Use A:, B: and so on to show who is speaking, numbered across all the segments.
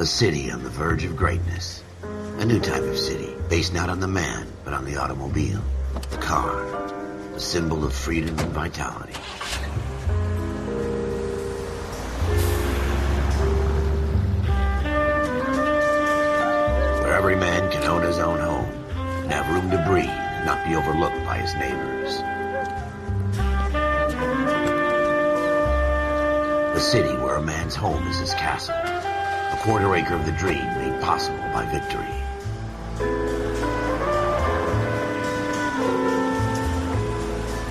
A: A city on the verge of greatness. A new type of city, based not on the man, but on the automobile. The car. The symbol of freedom and vitality. Where every man can own his own home, and have room to breathe, and not be overlooked by his neighbors. A city where a man's home is his castle. A quarter acre of the dream made possible by victory.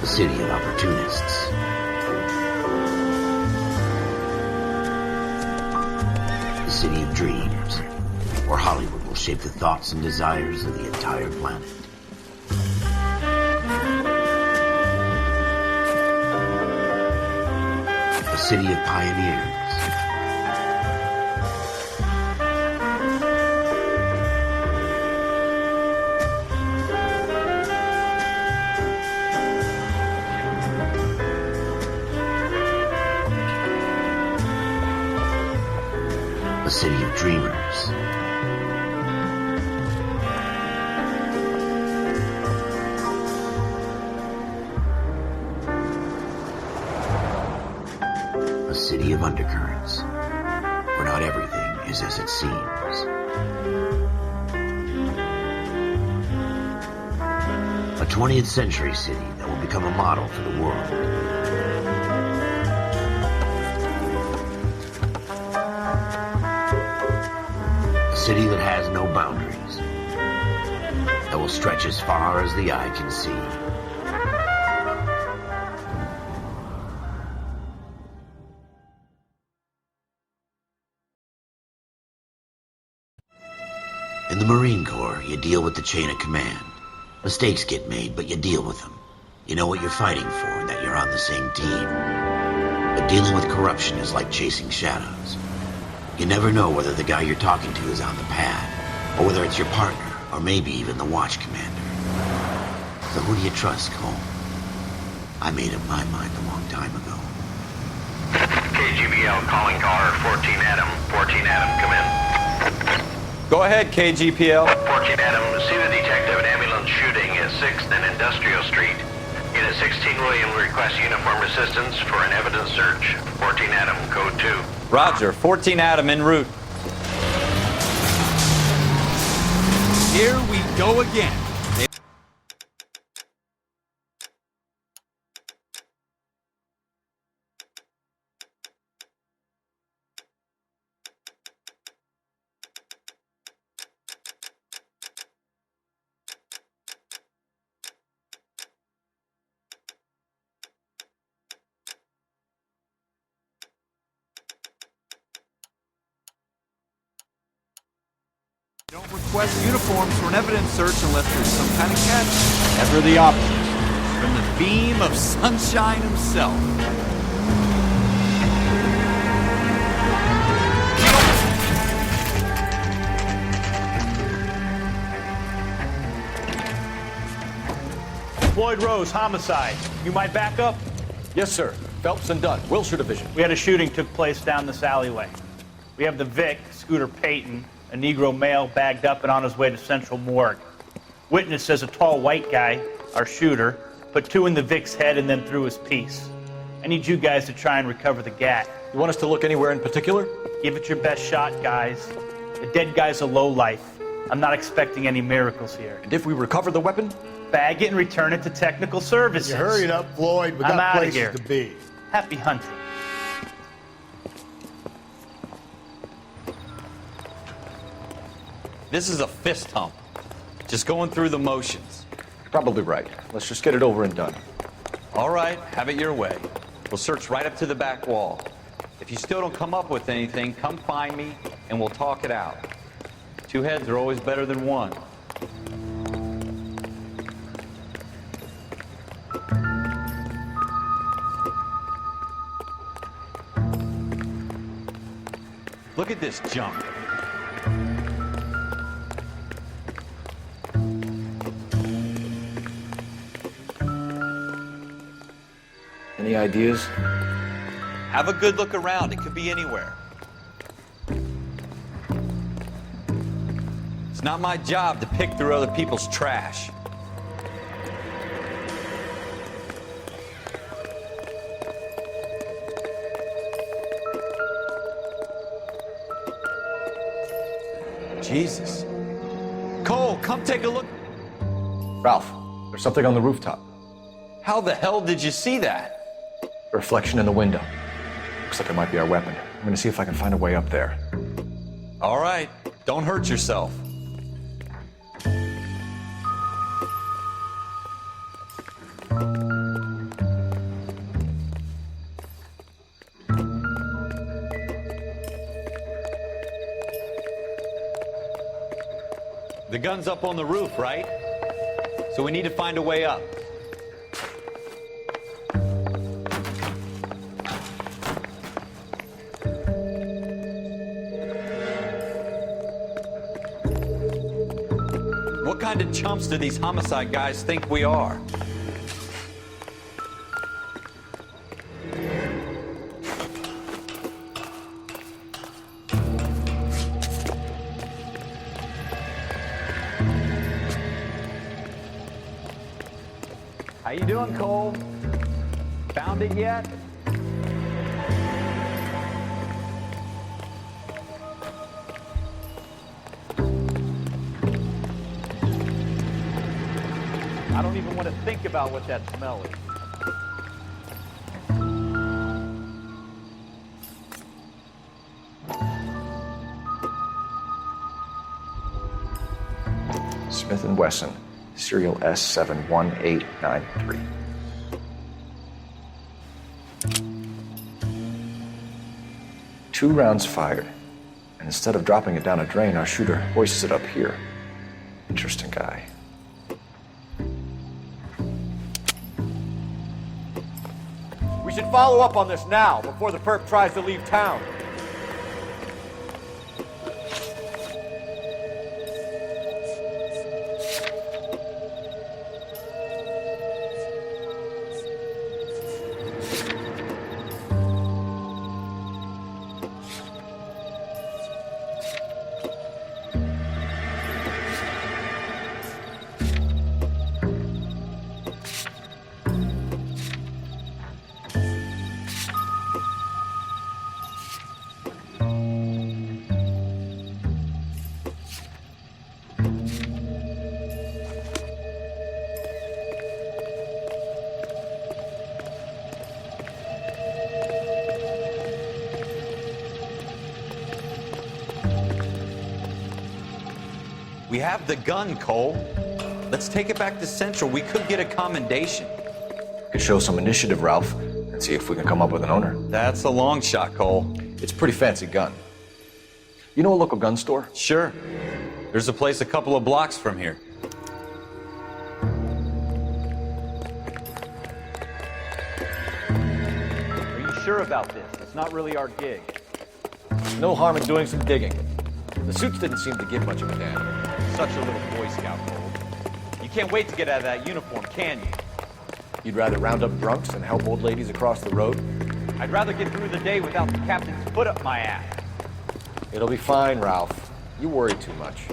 A: A city of opportunists. A city of dreams, where Hollywood will shape the thoughts and desires of the entire planet. A city of pioneers. A city of dreamers. A city of undercurrents, where not everything is as it seems. A 20th century city that will become a model for the world. A city that has no boundaries, that will stretch as far as the eye can see. In the Marine Corps, you deal with the chain of command. Mistakes get made, but you deal with them. You know what you're fighting for and that you're on the same team. But dealing with corruption is like chasing shadows. You never know whether the guy you're talking to is on the pad, or whether it's your partner, or maybe even the watch commander. So who do you trust, Cole? I made up my mind a long time ago.
B: KGBL calling car 14 Adam. 14 Adam, come in.
C: Go ahead, KGPL.
B: 14 Adam, see the detective at ambulance shooting at 6th and Industrial Street. Unit 16 William requests uniform assistance for an evidence search. 14 Adam, code 2.
C: Roger, 14 Adam en route.
D: Here we go again. Don't request uniforms for an evidence search unless there's some kind of catch. Ever the opposite. From the beam of sunshine himself.
E: Floyd Rose, homicide. You might back up?
F: Yes, sir. Phelps and Dunn, Wilshire Division.
E: We had a shooting took place down this alleyway. We have the Vic, Scooter Payton, a Negro male bagged up and on his way to Central Morgue. Witness says a tall white guy, our shooter, put 2 in the Vic's head and then threw his piece. I need you guys to try and recover the gat.
F: You want us to look anywhere in particular?
E: Give it your best shot, guys. The dead guy's a lowlife. I'm not expecting any miracles here.
F: And if we recover the weapon?
E: Bag it and return it to technical services.
G: You hurried up, Floyd. We
E: I'm
G: got
E: outta
G: places
E: here.
G: to be.
E: Happy hunting.
C: This is a fist hump. Just going through the motions.
F: Probably right. Let's just get it over and done.
C: All right, have it your way. We'll search right up to the back wall. If you still don't come up with anything, come find me and we'll talk it out. 2 heads are always better than 1. Look at this junk.
F: Any ideas?
C: Have a good look around. It could be anywhere. not my job to pick through other people's trash. Jesus. Cole, come take a look.
F: Ralph, there's something on the rooftop.
C: How the hell did you see that?
F: A reflection in the window. Looks like it might be our weapon. I'm gonna see if I can find a way up there.
C: All right, don't hurt yourself. The gun's up on the roof, right? So we need to find a way up. What kind of chumps do these homicide guys think we are? How you doing, Cole? Found it yet? I don't even want to think about what that smell is.
F: Smith & Wesson, serial S71893. Two rounds fired, and instead of dropping it down a drain, our shooter hoists it up here. Interesting guy.
G: We should follow up on this now, before the perp tries to leave town.
C: We have the gun, Cole. Let's take it back to Central. We could get a commendation.
F: Could show some initiative, Ralph, and see if we can come up with an owner.
C: That's a long shot, Cole.
F: It's a pretty fancy gun. You know a local gun store?
C: Sure. There's a place a couple of blocks from here. Are you sure about this? It's not really our gig.
F: No harm in doing some digging. The suits didn't seem to give much of a damn.
C: Such a little Boy Scout, Cole. You can't wait to get out of that uniform, can you?
F: You'd rather round up drunks than help old ladies across the road?
C: I'd rather get through the day without the captain's foot up my ass.
F: It'll be fine, Ralph. You worry too much.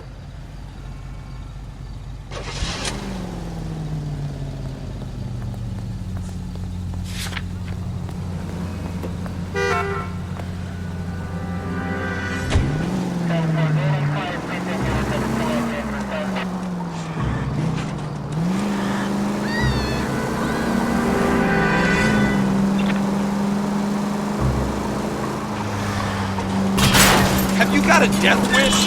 D: Have you got a death wish?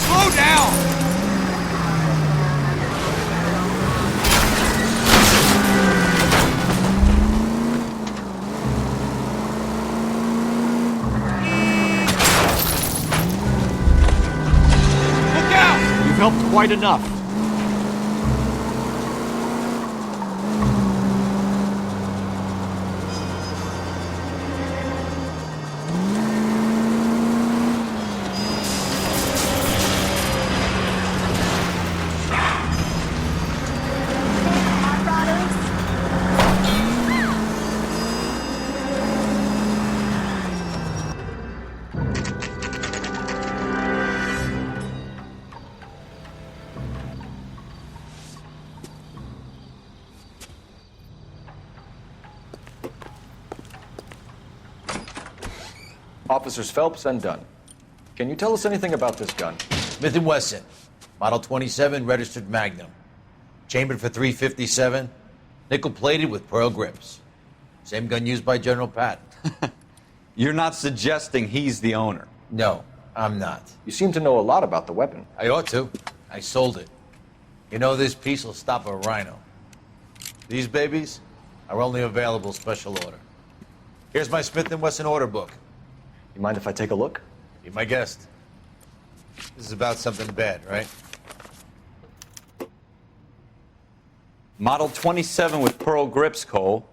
D: Slow down! Helped quite enough.
F: Officers Phelps and Dunn. Can you tell us anything about this gun?
H: Smith & Wesson, Model 27, registered Magnum. Chambered for .357, nickel-plated with pearl grips. Same gun used by General Patton.
C: You're not suggesting he's the owner?
H: No, I'm not.
F: You seem to know a lot about the weapon.
H: I ought to. I sold it. You know, this piece will stop a rhino. These babies are only available special order. Here's my Smith & Wesson order book.
F: You mind if I take a look?
H: Be my guest. This is about something bad, right?
C: Model 27 with pearl grips, Cole.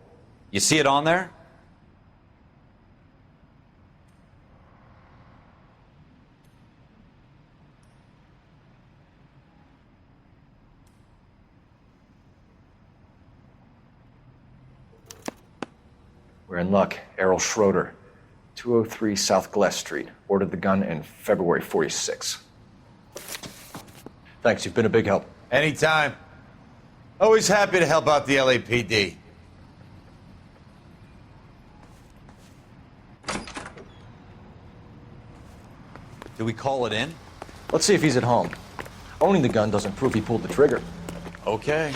C: You see it on there?
F: We're in luck. Errol Schroeder, 203 South Glass Street. Ordered the gun in February 46. Thanks, you've been a big help.
H: Anytime. Always happy to help out the LAPD.
C: Do we call it in?
F: Let's see if he's at home. Owning the gun doesn't prove he pulled the trigger.
C: Okay.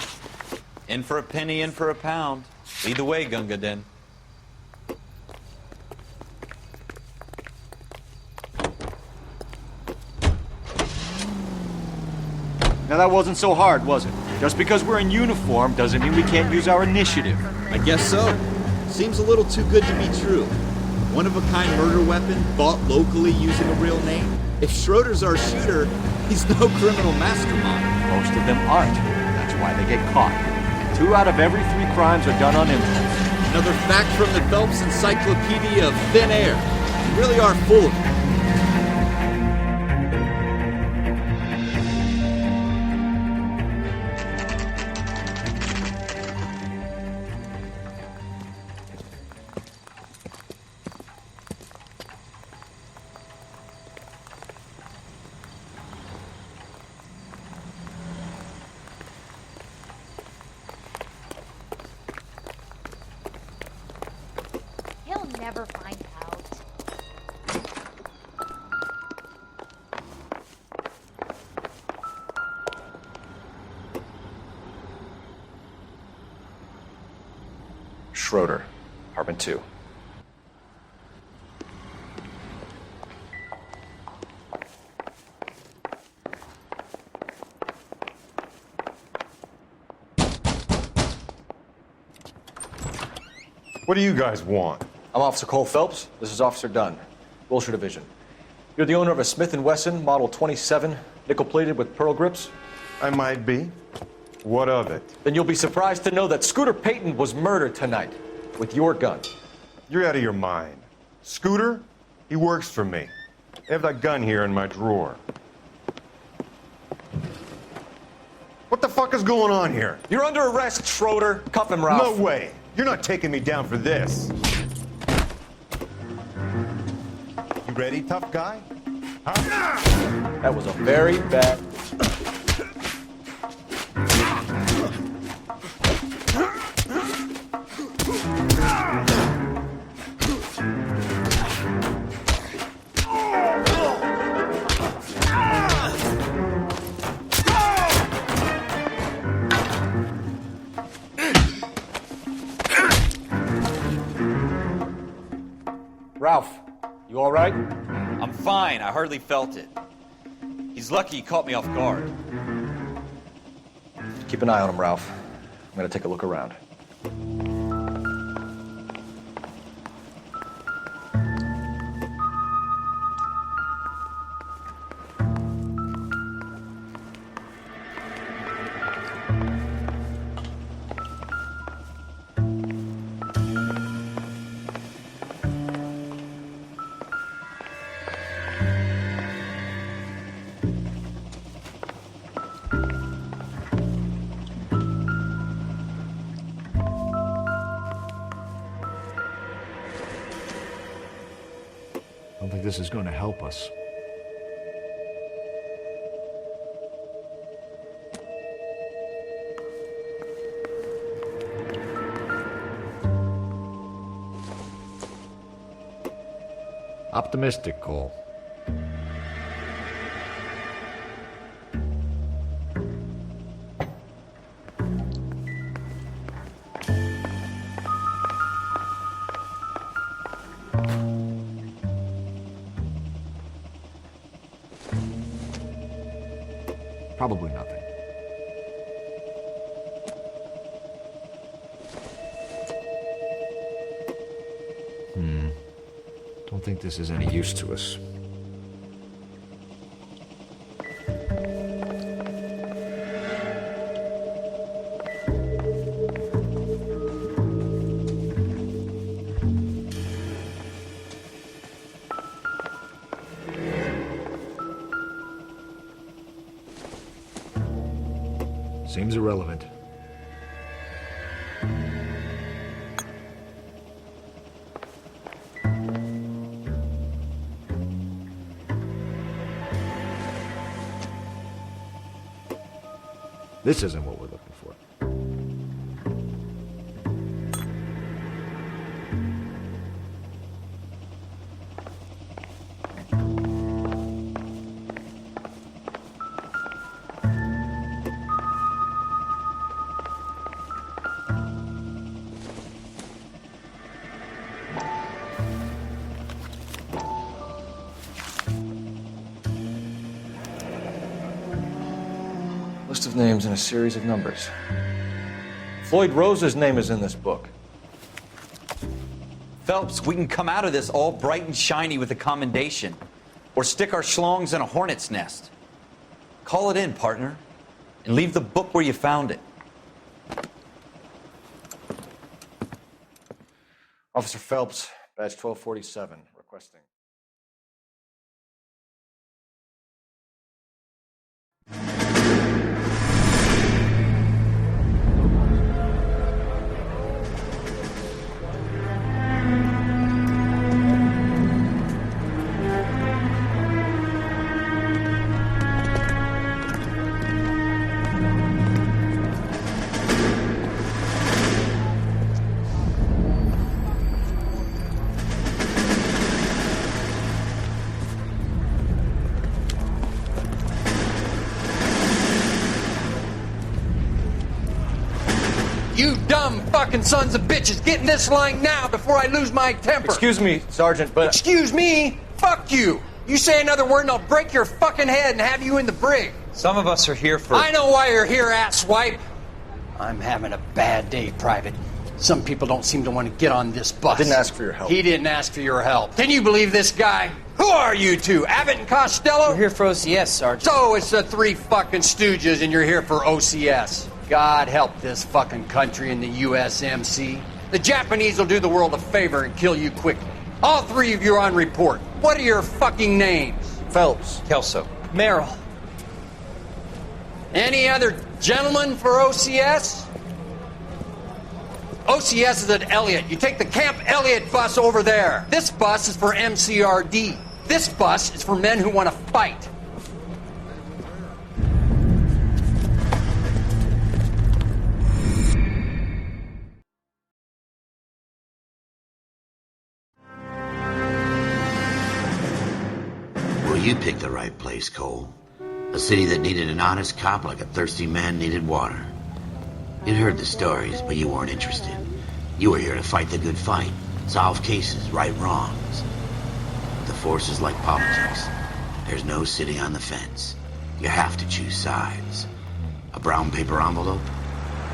C: In for a penny, in for a pound. Lead the way, Gunga Din.
G: Now that wasn't so hard, was it? Just because we're in uniform doesn't mean we can't use our initiative.
D: I guess so. Seems a little too good to be true. One-of-a-kind murder weapon bought locally using a real name. If Schroeder's our shooter, he's no criminal mastermind.
G: Most of them aren't. That's why they get caught. And 2 out of every 3 crimes are done on impulse.
D: Another fact from the Phelps Encyclopedia of Thin Air. You really are full of it.
I: He'll never find out.
F: Schroeder, apartment 2.
J: What do you guys want?
F: I'm Officer Cole Phelps. This is Officer Dunn, Wilshire Division. You're the owner of a Smith & Wesson Model 27, nickel-plated with pearl grips?
J: I might be. What of it?
F: Then you'll be surprised to know that Scooter Payton was murdered tonight with your gun.
J: You're out of your mind. Scooter? He works for me. I have that gun here in my drawer. What the fuck is going on here?
F: You're under arrest, Schroeder. Cuff him, Ralph.
J: No way. You're not taking me down for this. You ready, tough guy? Huh?
F: That was a very bad... Ralph, you all right?
C: I'm fine. I hardly felt it. He's lucky he caught me off guard.
F: Keep an eye on him, Ralph. I'm gonna take a look around.
G: I don't think this is going to help us.
K: Optimistic, Cole. Probably nothing. Don't think this is any use to us. Seems irrelevant. This isn't what we're looking for.
F: List of names and a series of numbers. Floyd Rose's name is in this book.
C: Phelps, we can come out of this all bright and shiny with a commendation, or stick our schlongs in a hornet's nest. Call it in, partner, and leave the book where you found it.
F: Officer Phelps, badge 1247, requesting.
L: You dumb fucking sons of bitches, get in this line now before I lose my temper.
F: Excuse me, Sergeant, but...
L: Excuse me? Fuck you. You say another word and I'll break your fucking head and have you in the brig.
C: Some of us are here for...
L: I know why you're here, asswipe. I'm having a bad day, Private. Some people don't seem to want to get on this bus.
F: I didn't ask for your help.
L: He didn't ask for your help. Can you believe this guy? Who are you two? Abbott and Costello?
M: We're here for OCS, Sergeant.
L: So it's the three fucking stooges and you're here for OCS. God help this fucking country and the USMC. The Japanese will do the world a favor and kill you quickly. All three of you are on report. What are your fucking names?
F: Phelps.
C: Kelso.
M: Merrill.
L: Any other gentlemen for OCS? OCS is at Elliott. You take the Camp Elliott bus over there. This bus is for MCRD. This bus is for men who want to fight.
A: Well, you picked the right place, Cole. A city that needed an honest cop like a thirsty man needed water. You'd heard the stories, but you weren't interested. You were here to fight the good fight, solve cases, right wrongs. The force is like politics. There's no sitting on the fence. You have to choose sides. A brown paper envelope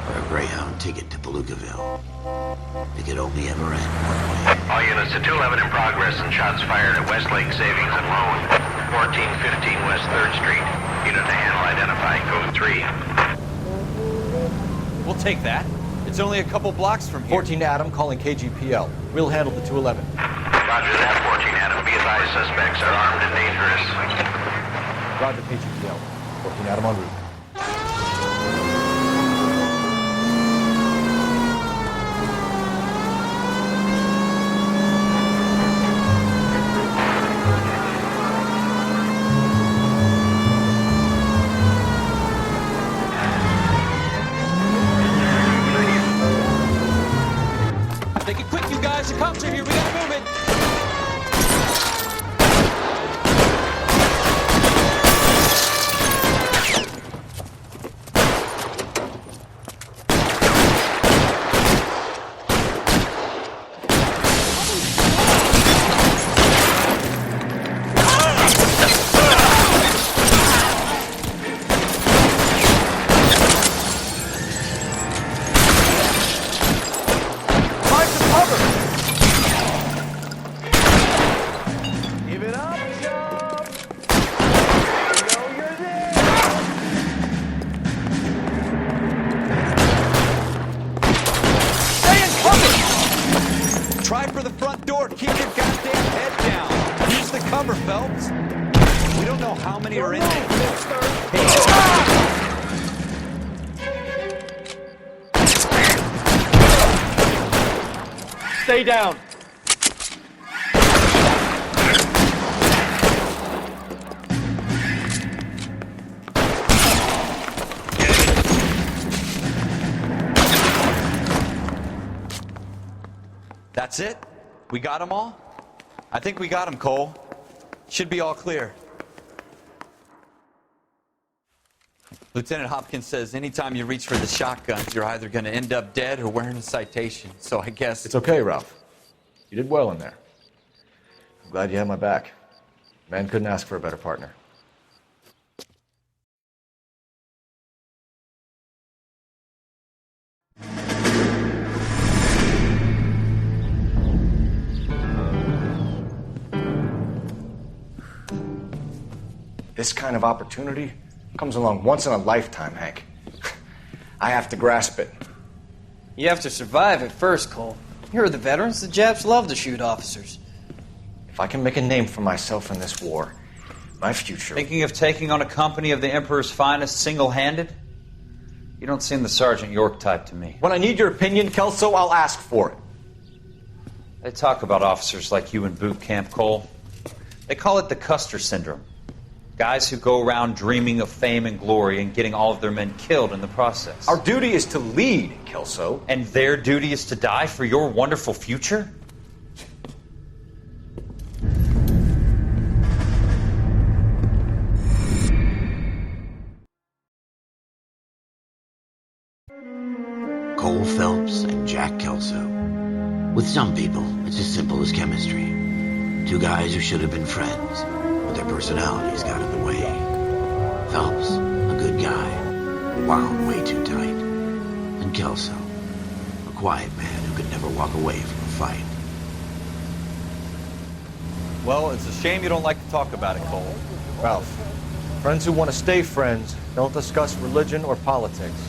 A: or a Greyhound ticket to Palookaville. It could only ever end one way.
B: All units to 211 in progress and shots fired at Westlake Savings and Loan, 1415 West 3rd Street. Unit to handle identify, code 3.
C: We'll take that. It's only a couple blocks from here.
F: 14 Adam calling KGPL. We'll handle the 211.
B: Roger that, 14 Adam. Be advised, suspects are armed and dangerous.
F: Roger KGPL. 14 Adam en route.
M: Make it quick, you guys. The cops are here. We gotta move it.
C: many are in there?
G: Stay down.
C: That's it? We got them all? I think we got them, Cole. Should be all clear. Lieutenant Hopkins says anytime you reach for the shotguns, you're either going to end up dead or wearing a citation. So I guess...
F: It's okay, Ralph. You did well in there. I'm glad you had my back. Man couldn't ask for a better partner. This kind of opportunity comes along once in a lifetime, Hank. I have to grasp it.
M: You have to survive it first, Cole. Here are the veterans. The Japs love to shoot officers.
F: If I can make a name for myself in this war, my future...
N: Thinking of taking on a company of the Emperor's finest single-handed? You don't seem the Sergeant York type to me.
F: When I need your opinion, Kelso, I'll ask for it.
N: They talk about officers like you in boot camp, Cole. They call it the Custer Syndrome. Guys who go around dreaming of fame and glory and getting all of their men killed in the process.
F: Our duty is to lead, Kelso.
N: And their duty is to die for your wonderful future?
A: Cole Phelps and Jack Kelso. With some people, it's as simple as chemistry. Two guys who should have been friends, but their personalities got in the way. Phelps, a good guy, wound way too tight. And Kelso, a quiet man who could never walk away from a fight.
C: Well, it's a shame you don't like to talk about it, Cole.
F: Ralph, friends who want to stay friends don't discuss religion or politics.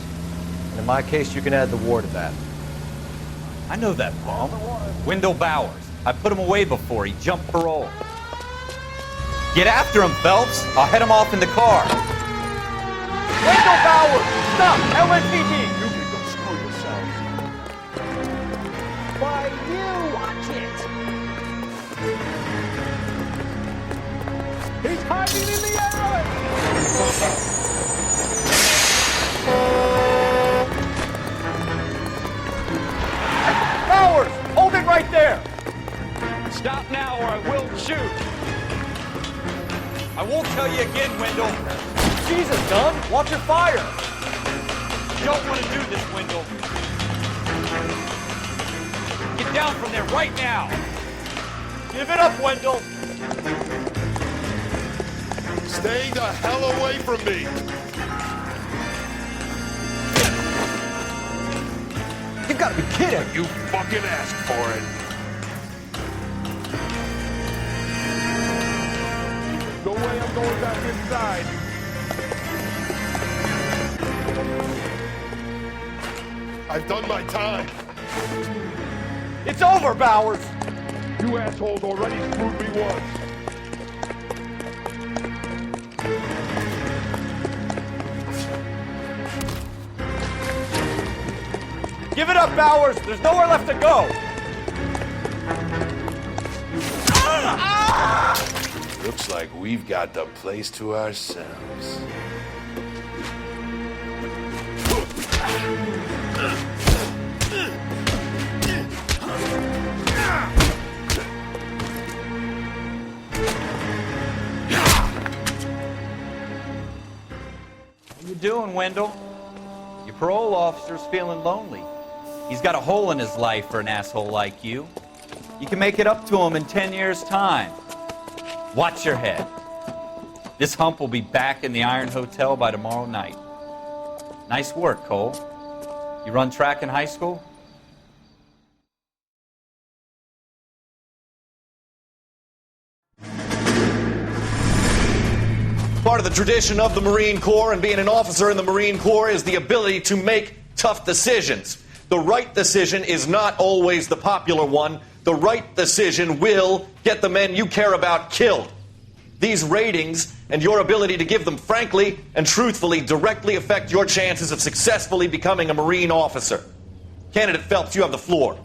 F: And in my case, you can add the war to that.
C: I know that bum. Wendell Bowers. I put him away before. He jumped parole. Get after him, Phelps. I'll head him off in the car.
G: Wendell Bowers! Stop! LNPD! You can go screw yourself. Why, you watch it! He's hiding in the alley! Bowers! Hold it right there!
C: Stop now or I will shoot. I won't tell you again, Wendell.
G: Jesus, Dunn! Watch your fire!
C: You don't want to do this, Wendell. Get down from there right now.
G: Give it up, Wendell!
O: Stay the hell away from me!
G: You gotta be kidding!
O: You fucking asked for it! No way I'm going back inside! I've done my time!
G: It's over, Bowers!
O: You assholes already screwed me once!
G: Give it up, Bowers! There's nowhere left to go!
O: Looks like we've got the place to ourselves.
C: How you doing, Wendell? Your parole officer's feeling lonely. He's got a hole in his life for an asshole like you. You can make it up to him in 10 years' time. Watch your head. This hump will be back in the Iron Hotel by tomorrow night. Nice work, Cole. You run track in high school?
P: Part of the tradition of the Marine Corps and being an officer in the Marine Corps is the ability to make tough decisions. The right decision is not always the popular one. The right decision will get the men you care about killed. These ratings and your ability to give them frankly and truthfully directly affect your chances of successfully becoming a Marine officer. Candidate Phelps, you have the floor.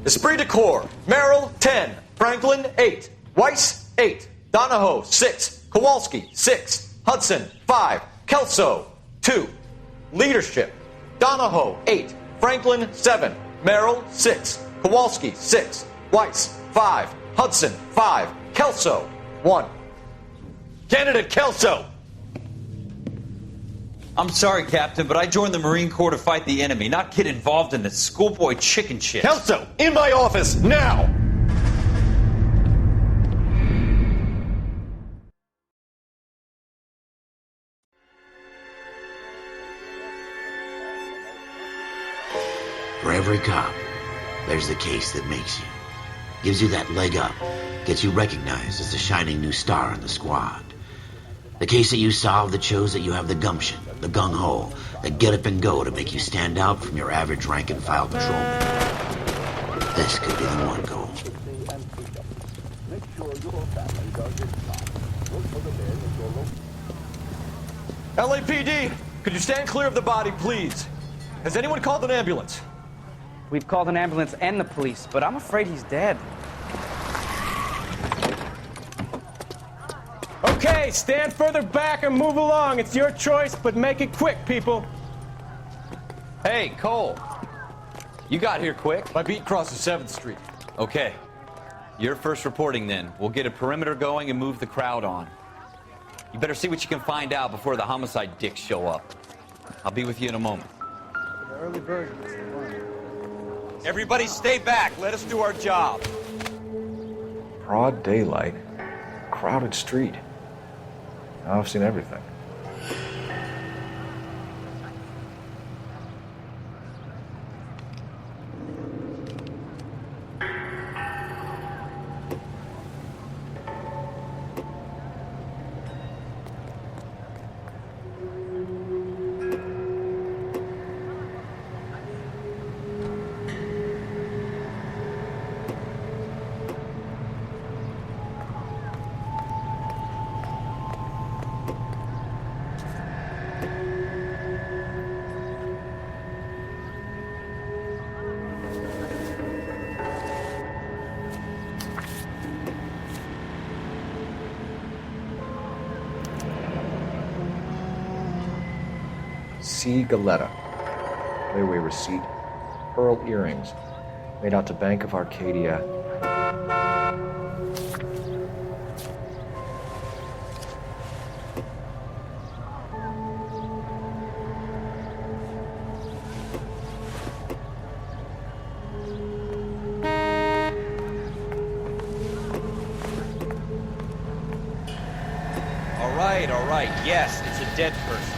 P: Esprit de Corps, Merrill, 10. Franklin, 8. Weiss, 8. Donahoe, 6. Kowalski, 6. Hudson, 5. Kelso, 2. Leadership, Donahoe, 8. Franklin, 7. Merrill, 6. Kowalski, 6. Weiss, 5. Hudson, 5. Kelso, 1. Candidate Kelso!
N: I'm sorry, Captain, but I joined the Marine Corps to fight the enemy, not get involved in this schoolboy chicken shit.
P: Kelso, in my office, now!
A: For every cop, there's the case that makes you. Gives you that leg up, gets you recognized as the shining new star in the squad. The case that you solve that shows that you have the gumption, the gung-ho, the get up and go to make you stand out from your average rank-and-file patrolman. This could be the one goal.
P: LAPD, could you stand clear of the body, please? Has anyone called an ambulance?
Q: We've called an ambulance and the police, but I'm afraid he's dead.
R: Okay, stand further back and move along. It's your choice, but make it quick, people.
C: Hey, Cole. You got here quick.
P: My beat crosses 7th Street.
C: Okay. You're first reporting then. We'll get a perimeter going and move the crowd on. You better see what you can find out before the homicide dicks show up. I'll be with you in a moment.
Q: Early bird.
C: Everybody stay back. Let us do our job.
F: Broad daylight, crowded street. Now I've seen everything. C. Galetta. Layaway receipt. Pearl earrings. Made out to Bank of Arcadia.
C: All right. Yes, it's a dead person.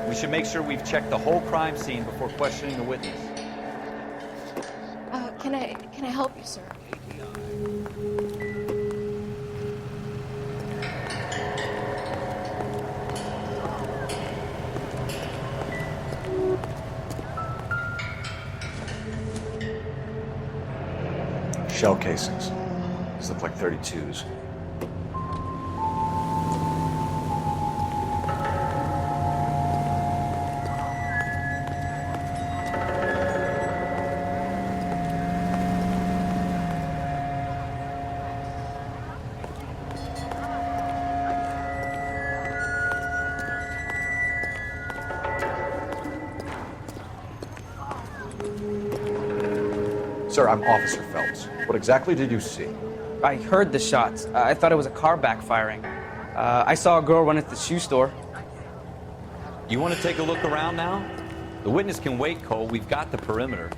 C: We should make sure we've checked the whole crime scene before questioning the witness.
I: Can I help you, sir?
F: Shell casings. These look like 32s. Sir, I'm Officer Phelps. What exactly did you see?
Q: I heard the shots. I thought it was a car backfiring. I saw a girl run at the shoe store.
C: You want to take a look around now? The witness can wait, Cole. We've got the perimeter.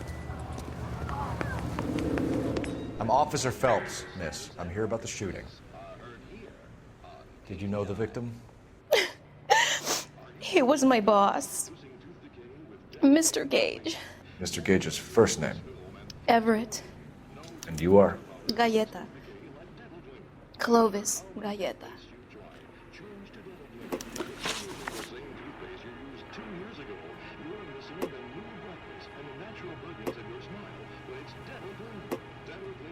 F: I'm Officer Phelps, miss. I'm here about the shooting. Did you know the victim?
I: He was my boss, Mr. Gage.
F: Mr. Gage's first name?
I: Everett.
F: And you are?
I: Galleta. Clovis Galleta.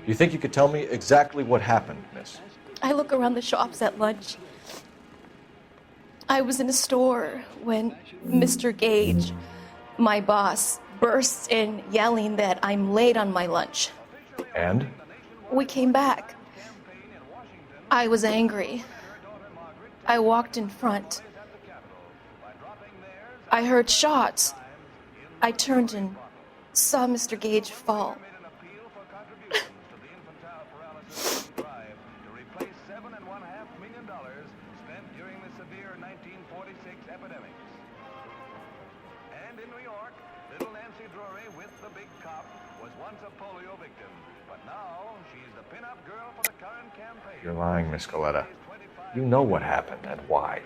F: You think you could tell me exactly what happened, miss?
I: I look around the shops at lunch. I was in a store when Mr. Gage, my boss, bursts in yelling that I'm late on my lunch.
F: And?
I: We came back. I was angry. I walked in front. I heard shots. I turned and saw Mr. Gage fall.
F: You're lying, Miss Coletta. You know what happened and why.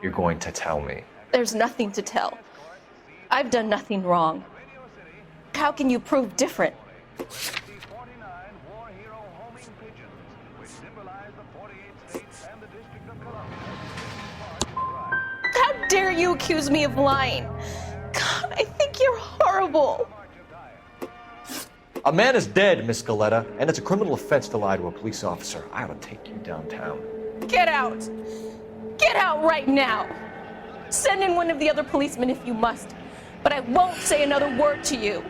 F: You're going to tell me.
I: There's nothing to tell. I've done nothing wrong. How can you prove different? How dare you accuse me of lying? God, I think you're horrible.
F: A man is dead, Miss Coletta, and it's a criminal offense to lie to a police officer. I ought to take you downtown.
I: Get out! Get out right now! Send in one of the other policemen if you must, but I won't say another word to you.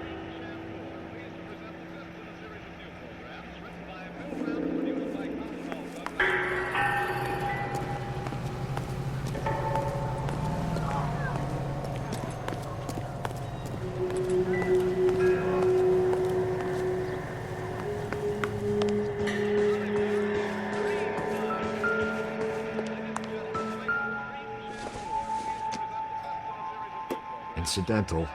K: Incidental.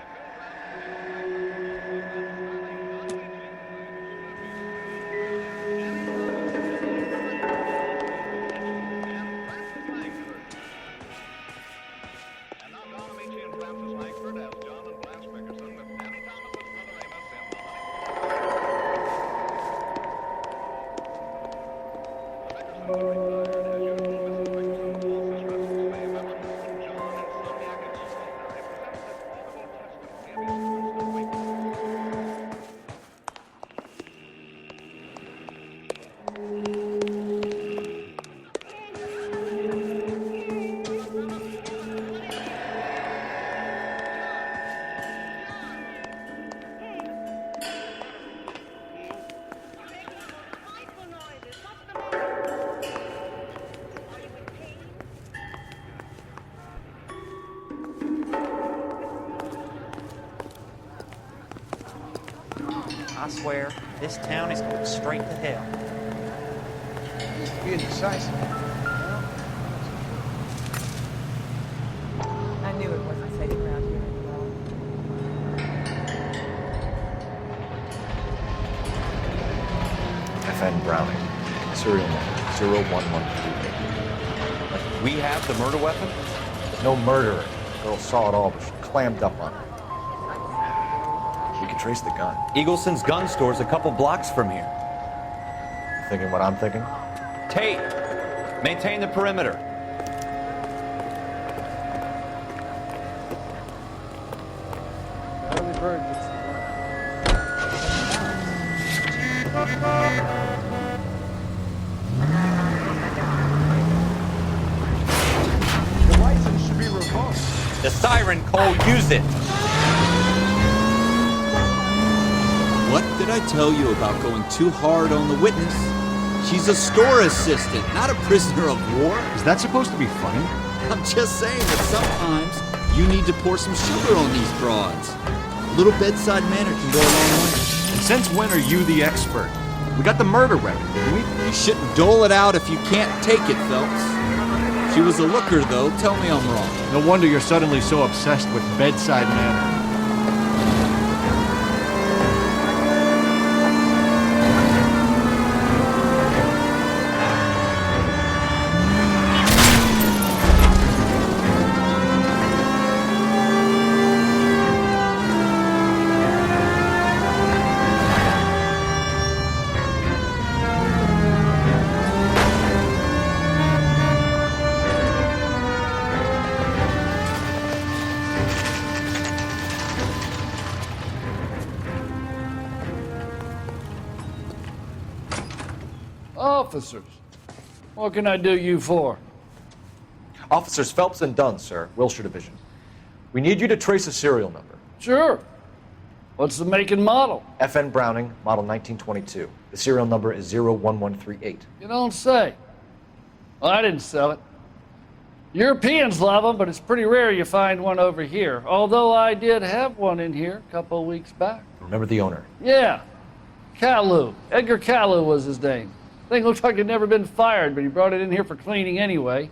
C: I swear, this town is going straight to hell.
M: Be indecisive.
S: I knew it wasn't safe around here anymore.
F: FN Browning, serial number 01138.
C: We have the murder weapon?
F: No murderer. The girl saw it all, but she clammed up on it. We can trace the gun.
C: Eagleson's gun store's a couple blocks from here.
F: Thinking what I'm thinking?
C: Tate, maintain the perimeter.
M: Early bird gets the worm.
G: The license should be revoked.
C: The siren, Cole, use it.
D: What did I tell you about going too hard on the witness? She's a store assistant, not a prisoner of war.
G: Is that supposed to be funny?
D: I'm just saying that sometimes you need to pour some sugar on these broads. A little bedside manner can go a long way.
G: And since when are you the expert? We got the murder weapon.
D: You shouldn't dole it out if you can't take it, Phelps. She was a looker, though. Tell me I'm wrong.
G: No wonder you're suddenly so obsessed with bedside manner.
T: officers. What can I do you for?
F: Officers Phelps and Dunn, sir, Wilshire Division. We need you to trace a serial number.
T: Sure. What's the make and model?
F: FN Browning, model 1922. The serial number is 01138.
T: You don't say. Well, I didn't sell it. Europeans love them, but it's pretty rare you find one over here. Although I did have one in here a couple of weeks back.
F: Remember the owner?
T: Yeah. Kalu. Edgar Kalu was his name. Thing looked like it'd never been fired, but he brought it in here for cleaning anyway.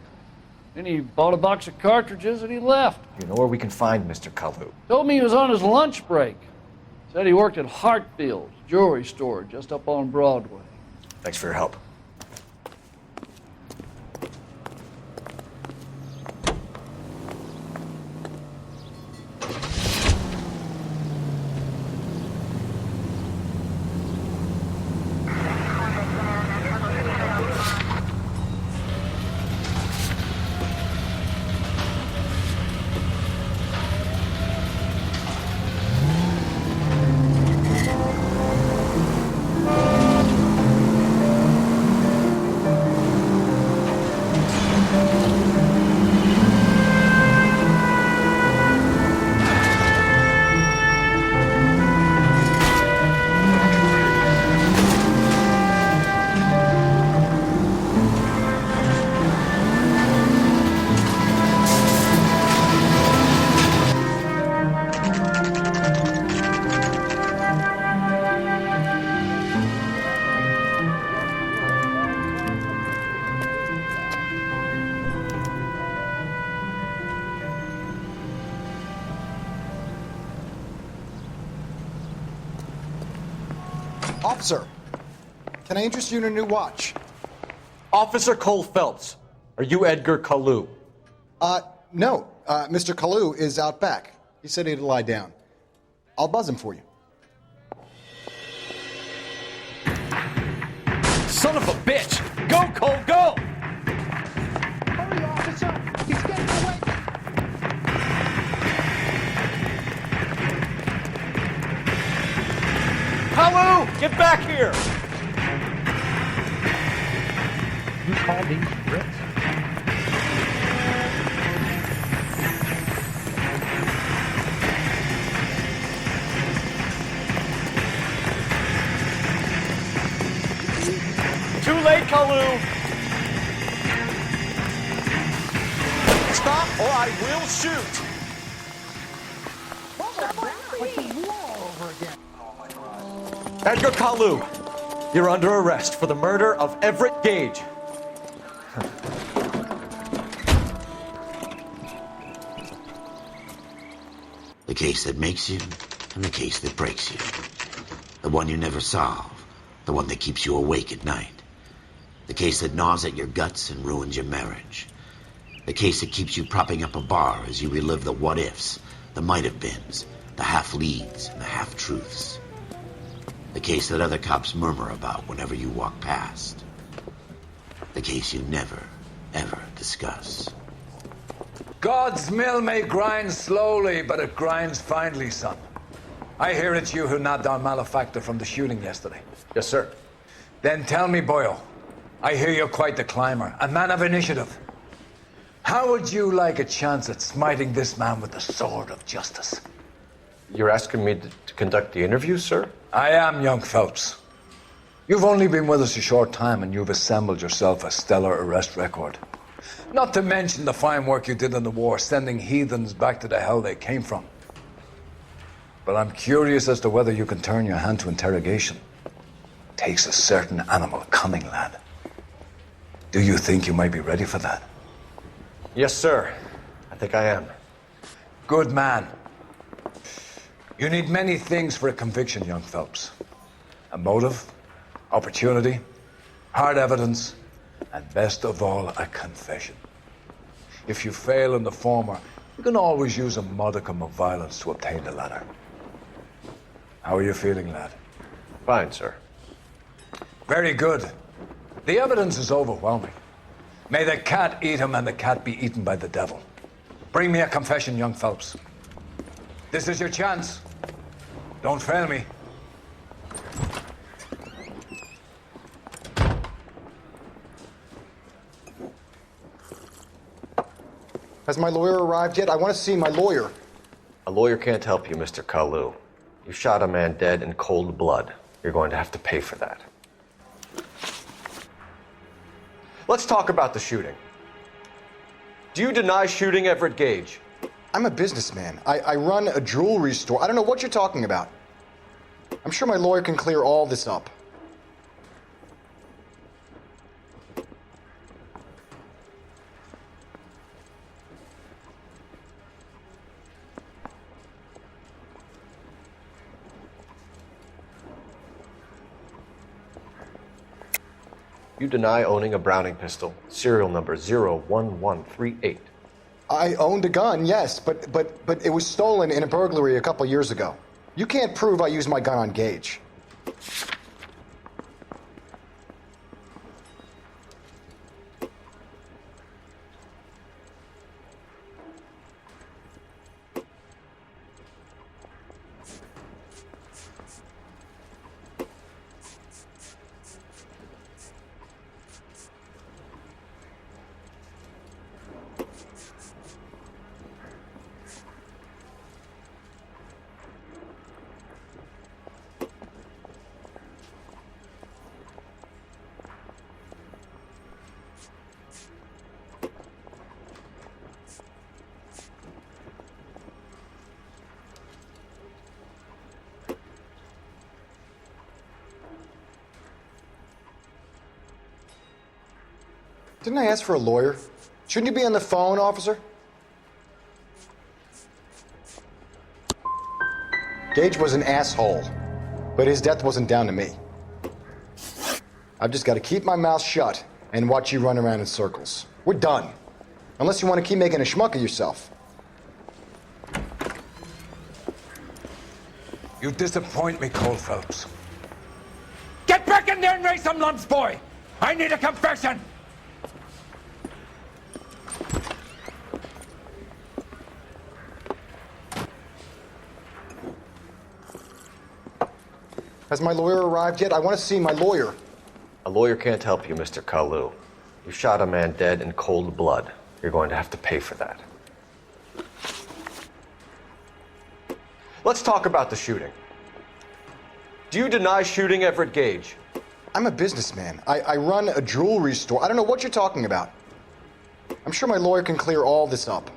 T: Then he bought a box of cartridges and he left.
F: You know where we can find Mr. Kalu?
T: Told me he was on his lunch break. Said he worked at Hartfield's jewelry store just up on Broadway.
F: Thanks for your help.
U: Officer, can I interest you in a new watch?
F: Officer Cole Phelps, are you Edgar Kalu?
U: No. Mr. Kalu is out back. He said he'd lie down. I'll buzz him for you.
C: Son of a bitch! Go, Cole, go!
V: Hurry, officer! He's getting away!
C: Kalu, get back here!
V: You call these Brits?
C: Too late, Kalu!
P: Stop or I will shoot!
F: Edgar Kalu, you're under arrest for the murder of Everett Gage.
A: The case that makes you and the case that breaks you. The one you never solve. The one that keeps you awake at night. The case that gnaws at your guts and ruins your marriage. The case that keeps you propping up a bar as you relive the what-ifs, the might-have-beens, the half-leads, and the half-truths. The case that other cops murmur about whenever you walk past. The case you never, ever discuss.
W: God's mill may grind slowly, but it grinds finely, son. I hear it's you who nabbed our malefactor from the shooting yesterday.
F: Yes, sir.
W: Then tell me, Boyle, I hear you're quite the climber, a man of initiative. How would you like a chance at smiting this man with the sword of justice?
F: You're asking me to conduct the interview, sir?
W: I am, young Phelps. You've only been with us a short time and you've assembled yourself a stellar arrest record. Not to mention the fine work you did in the war, sending heathens back to the hell they came from. But I'm curious as to whether you can turn your hand to interrogation. Takes a certain animal cunning, lad. Do you think you might be ready for that?
F: Yes, sir. I think I am.
W: Good man. You need many things for a conviction, young Phelps. A motive, opportunity, hard evidence, and best of all, a confession. If you fail in the former, you can always use a modicum of violence to obtain the latter. How are you feeling, lad?
F: Fine, sir.
W: Very good. The evidence is overwhelming. May the cat eat him and the cat be eaten by the devil. Bring me a confession, young Phelps. This is your chance. Don't fail me.
U: Has my lawyer arrived yet? I want to see my lawyer.
P: A lawyer can't help you, Mr. Kalu. You shot a man dead in cold blood. You're going to have to pay for that. Let's talk about the shooting. Do you deny shooting Everett Gage?
U: I'm a businessman. I run a jewelry store. I don't know what you're talking about. I'm sure my lawyer can clear all this up.
P: You deny owning a Browning pistol, serial number 01138.
U: I owned a gun, yes, but it was stolen in a burglary a couple years ago. You can't prove I used my gun on Gage. Didn't I ask for a lawyer? Shouldn't you be on the phone, officer? Gage was an asshole, but his death wasn't down to me. I've just got to keep my mouth shut and watch you run around in circles. We're done. Unless you want to keep making a schmuck of yourself.
W: You disappoint me, Cole Phelps.
E: Get back in there and raise some lumps, boy! I need a confession!
U: Has my lawyer arrived yet? I want to see my lawyer.
P: A lawyer can't help you, Mr. Kalu. You shot a man dead in cold blood. You're going to have to pay for that. Let's talk about the shooting. Do you deny shooting Everett Gage?
U: I'm a businessman. I run a jewelry store. I don't know what you're talking about. I'm sure my lawyer can clear all this up.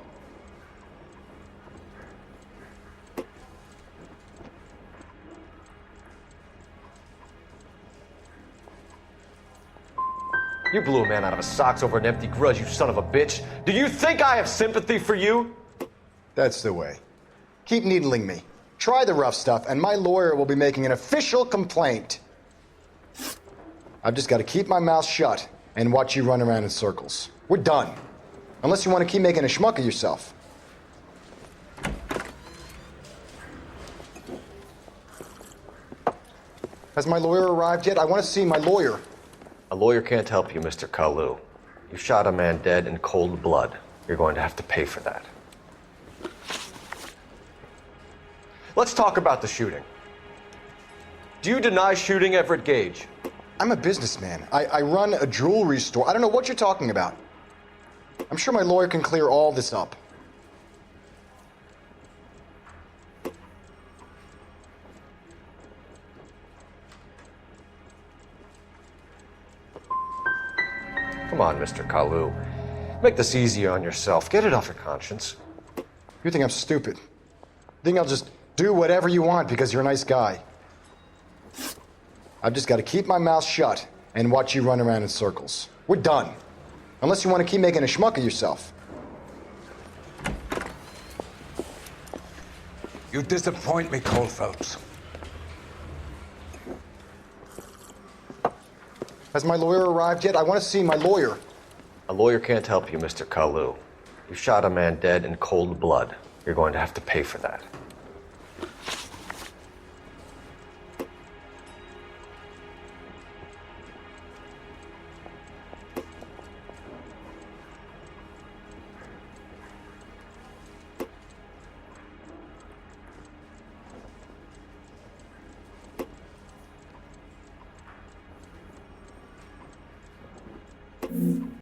P: You blew a man out of his socks over an empty grudge, you son of a bitch. Do you think I have sympathy for you?
U: That's the way. Keep needling me. Try the rough stuff, and my lawyer will be making an official complaint. I've just got to keep my mouth shut and watch you run around in circles. We're done. Unless you want to keep making a schmuck of yourself. Has my lawyer arrived yet? I want to see my lawyer.
P: A lawyer can't help you, Mr. Kalu. You shot a man dead in cold blood. You're going to have to pay for that. Let's talk about the shooting. Do you deny shooting Everett Gage?
U: I'm a businessman. I run a jewelry store. I don't know what you're talking about. I'm sure my lawyer can clear all this up.
P: Come on, Mr. Kalu. Make this easier on yourself. Get it off your conscience.
U: You think I'm stupid? Think I'll just do whatever you want because you're a nice guy? I've just got to keep my mouth shut and watch you run around in circles. We're done. Unless you want to keep making a schmuck of yourself.
W: You disappoint me, Cole Phelps.
U: Has my lawyer arrived yet? I want to see my lawyer.
P: A lawyer can't help you, Mr. Kalu. You shot a man dead in cold blood. You're going to have to pay for that.